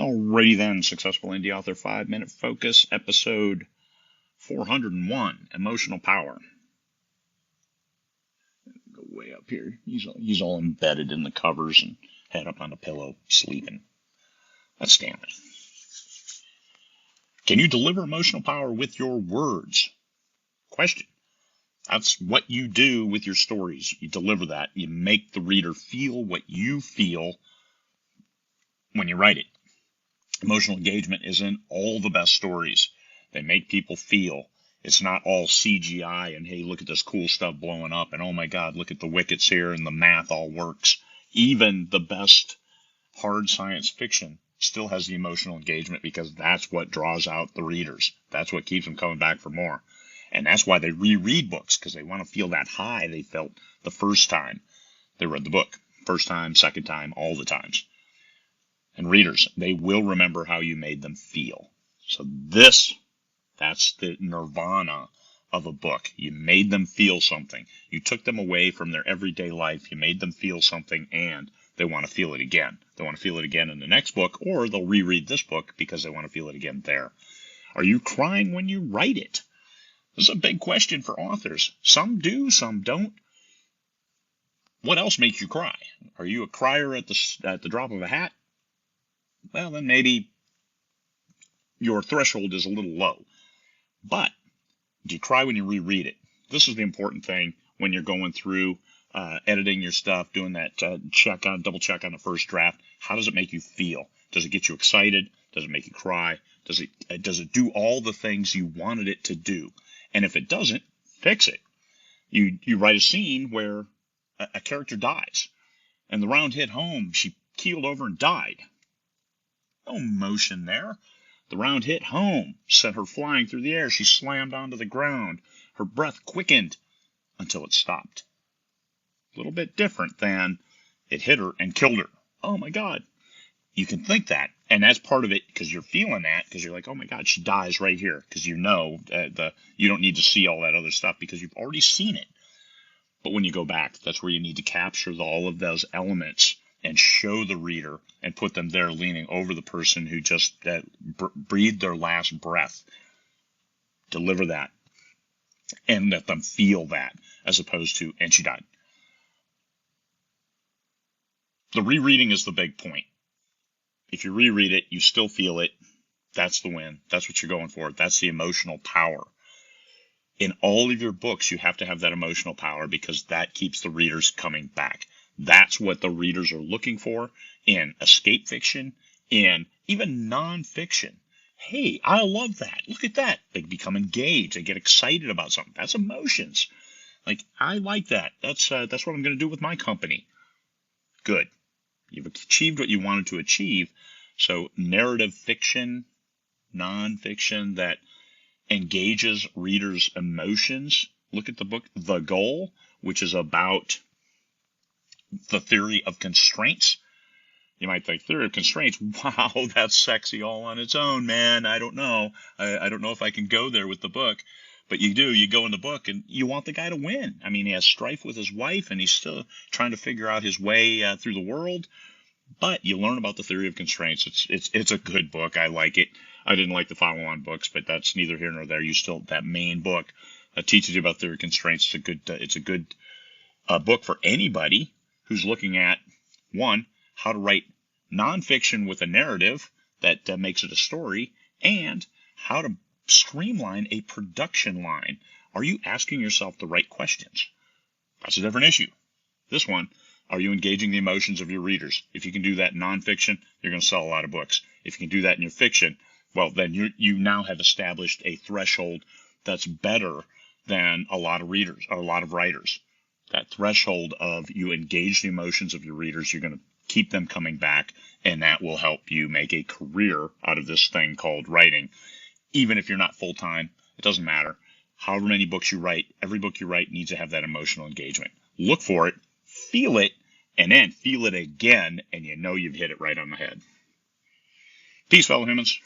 Alrighty then, Successful Indie Author 5-Minute Focus, episode 401, Emotional Power. Go way up here. He's all embedded in the covers and head up on a pillow, sleeping. Let's stand it. Can you deliver emotional power with your words? Question. That's what you do with your stories. You deliver that. You make the reader feel what you feel when you write it. Emotional engagement is in all the best stories. They make people feel. It's not all CGI and, hey, look at this cool stuff blowing up, and oh my God, look at the wickets here and the math all works. Even the best hard science fiction still has the emotional engagement because that's what draws out the readers. That's what keeps them coming back for more. And that's why they reread books, because they want to feel that high they felt the first time they read the book. First time, second time, all the times. And readers, they will remember how you made them feel. So that's the nirvana of a book. You made them feel something. You took them away from their everyday life. You made them feel something, and they want to feel it again. They want to feel it again in the next book, or they'll reread this book because they want to feel it again there. Are you crying when you write it? This is a big question for authors. Some do, some don't. What else makes you cry? Are you a crier at the drop of a hat? Well, then maybe your threshold is a little low. But do you cry when you reread it? This is the important thing when you're going through editing your stuff, doing that double check on the first draft. How does it make you feel? Does it get you excited? Does it make you cry? Does it do all the things you wanted it to do? And if it doesn't, fix it. You write a scene where a character dies, and the round hit home. She keeled over and died. No motion there. The round hit home, sent her flying through the air. She slammed onto the ground. Her breath quickened until it stopped. A little bit different than it hit her and killed her. Oh my God. You can think that, and that's part of it because you're feeling that, because you're like, oh my God, she dies right here, because you know you don't need to see all that other stuff because you've already seen it. But when you go back, that's where you need to capture all of those elements and show the reader and put them there leaning over the person who just breathed their last breath. Deliver that and let them feel that, as opposed to, and she died. The rereading is the big point. If you reread it, you still feel it. That's the win. That's what you're going for. That's the emotional power. In all of your books, you have to have that emotional power because that keeps the readers coming back. That's what the readers are looking for in escape fiction, in even nonfiction. Hey, I love that. Look at that. They become engaged. They get excited about something. That's emotions. Like, I like that. That's what I'm going to do with my company. Good. You've achieved what you wanted to achieve. So narrative fiction, nonfiction that engages readers' emotions. Look at the book The Goal, which is about the theory of constraints. You might think, theory of constraints, wow, that's sexy all on its own, man. I don't know. I don't know if I can go there with the book. But you do. You go in the book, and you want the guy to win. I mean, he has strife with his wife, and he's still trying to figure out his way through the world. But you learn about the theory of constraints. It's a good book. I like it. I didn't like the follow-on books, but that's neither here nor there. That main book teaches you about theory of constraints. It's a good book for anybody who's looking at, one, how to write nonfiction with a narrative that makes it a story, and how to streamline a production line. Are you asking yourself the right questions? That's a different issue. This one, are you engaging the emotions of your readers? If you can do that in nonfiction, you're going to sell a lot of books. If you can do that in your fiction, well, then you now have established a threshold that's better than a lot of readers, or a lot of writers. That threshold of you engage the emotions of your readers, you're going to keep them coming back, and that will help you make a career out of this thing called writing. Even if you're not full-time, it doesn't matter. However many books you write, every book you write needs to have that emotional engagement. Look for it, feel it, and then feel it again, and you know you've hit it right on the head. Peace, fellow humans.